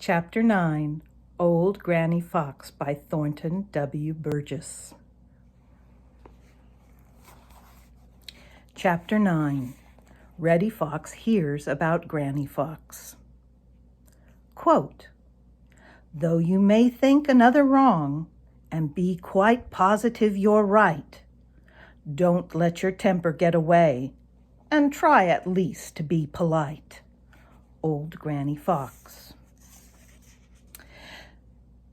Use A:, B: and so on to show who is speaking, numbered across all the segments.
A: Chapter 9, Old Granny Fox by Thornton W. Burgess. Chapter 9, Reddy Fox Hears About Granny Fox. Quote, "Though you may think another wrong and be quite positive you're right, don't let your temper get away and try at least to be polite." Old Granny Fox.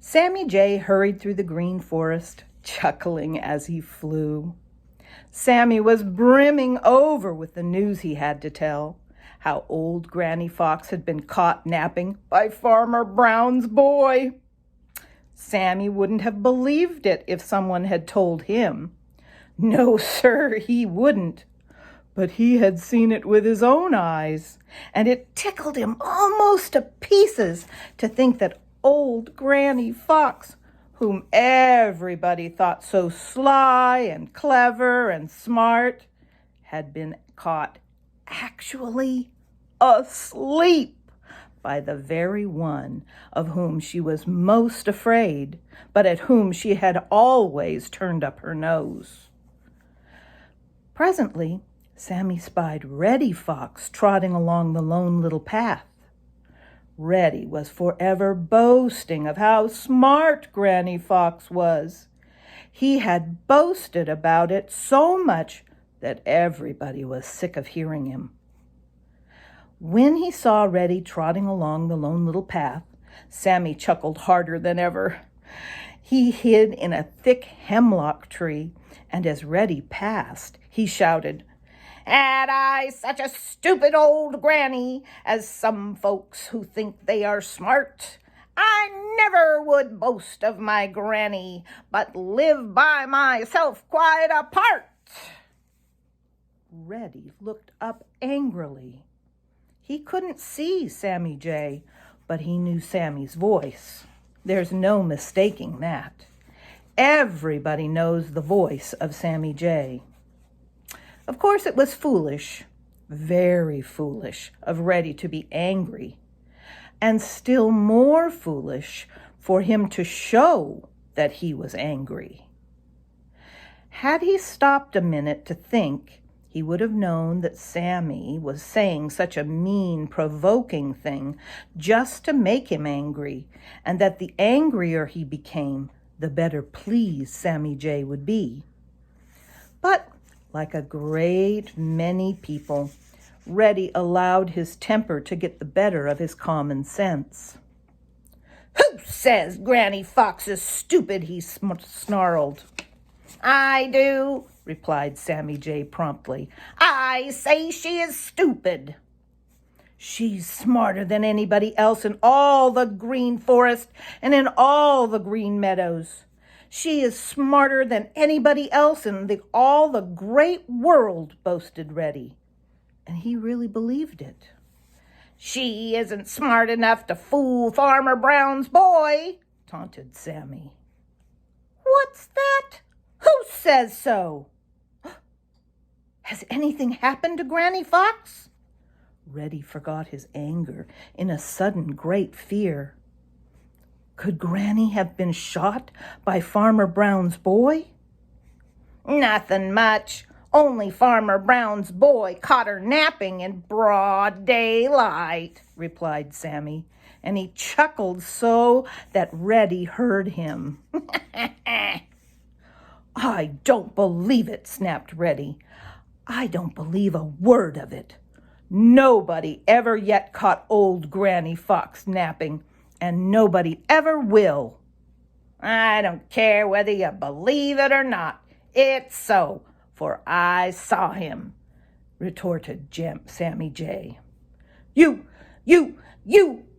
A: Sammy Jay hurried through the green forest, chuckling as he flew. Sammy was brimming over with the news he had to tell, how old Granny Fox had been caught napping by Farmer Brown's boy. Sammy wouldn't have believed it if someone had told him. No, sir, he wouldn't. But he had seen it with his own eyes, and it tickled him almost to pieces to think that old Granny Fox, whom everybody thought so sly and clever and smart, had been caught actually asleep by the very one of whom she was most afraid, but at whom she had always turned up her nose. Presently, Sammy spied Reddy Fox trotting along the lone little path. Reddy was forever boasting of how smart Granny Fox was. He had boasted about it so much that everybody was sick of hearing him. When he saw Reddy trotting along the lone little path, Sammy chuckled harder than ever. He hid in a thick hemlock tree, and as Reddy passed, he shouted, "Had I such a stupid old granny as some folks who think they are smart, I never would boast of my granny, but live by myself quite apart." Reddy looked up angrily. He couldn't see Sammy Jay, but he knew Sammy's voice. There's no mistaking that. Everybody knows the voice of Sammy Jay. Of course, it was foolish, very foolish, of Reddy to be angry, and still more foolish for him to show that he was angry. Had he stopped a minute to think, he would have known that Sammy was saying such a mean, provoking thing just to make him angry, and that the angrier he became, the better pleased Sammy Jay would be. But like a great many people, Reddy allowed his temper to get the better of his common sense. "Who says Granny Fox is stupid?" he snarled. "I do," replied Sammy Jay promptly. "I say she is stupid." "She's smarter than anybody else in all the green forest and in all the green meadows. She is smarter than anybody else in all the great world," boasted Reddy. And he really believed it. "She isn't smart enough to fool Farmer Brown's boy," taunted Sammy. "What's that? Who says so? Has anything happened to Granny Fox?" Reddy forgot his anger in a sudden great fear. Could Granny have been shot by Farmer Brown's boy? "Nothing much. Only Farmer Brown's boy caught her napping in broad daylight," replied Sammy, and he chuckled so that Reddy heard him. "I don't believe it," snapped Reddy. "I don't believe a word of it. Nobody ever yet caught old Granny Fox napping, and nobody ever will." "I don't care whether you believe it or not. It's so, for I saw him," retorted Sammy Jay. You,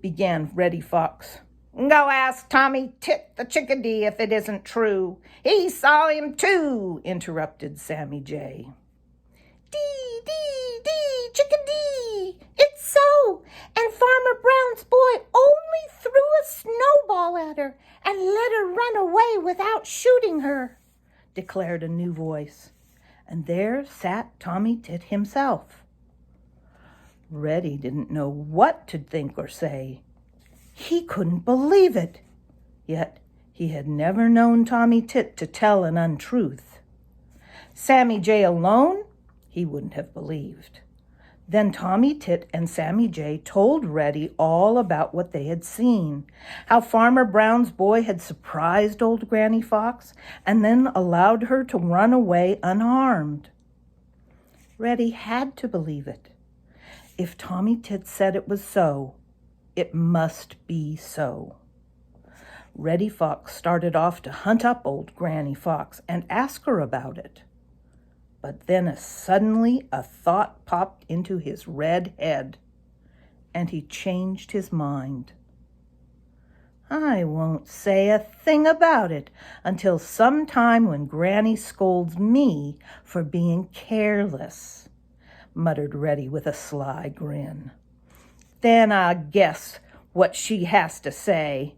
A: began Reddy Fox. "Go ask Tommy Tit the Chickadee if it isn't true. He saw him too," interrupted Sammy Jay. "Dee, dee, dee, Chickadee! It's so, and Farmer Brown's boy only threw a snowball at her and let her run away without shooting her," declared a new voice. And there sat Tommy Tit himself. Reddy didn't know what to think or say. He couldn't believe it. Yet he had never known Tommy Tit to tell an untruth. Sammy Jay alone, he wouldn't have believed. Then Tommy Tit and Sammy Jay told Reddy all about what they had seen, how Farmer Brown's boy had surprised old Granny Fox and then allowed her to run away unharmed. Reddy had to believe it. If Tommy Tit said it was so, it must be so. Reddy Fox started off to hunt up old Granny Fox and ask her about it. But then suddenly a thought popped into his red head, and he changed his mind. I won't say a thing about it until some time when Granny scolds me for being careless, muttered Reddy with a sly grin. Then I guess what she has to say.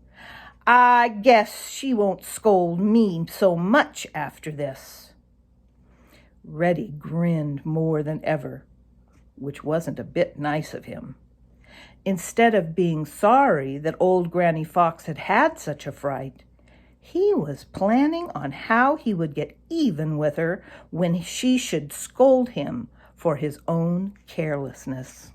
A: I guess she won't scold me so much after this. Reddy grinned more than ever, which wasn't a bit nice of him. Instead of being sorry that old Granny Fox had had such a fright, he was planning on how he would get even with her when she should scold him for his own carelessness.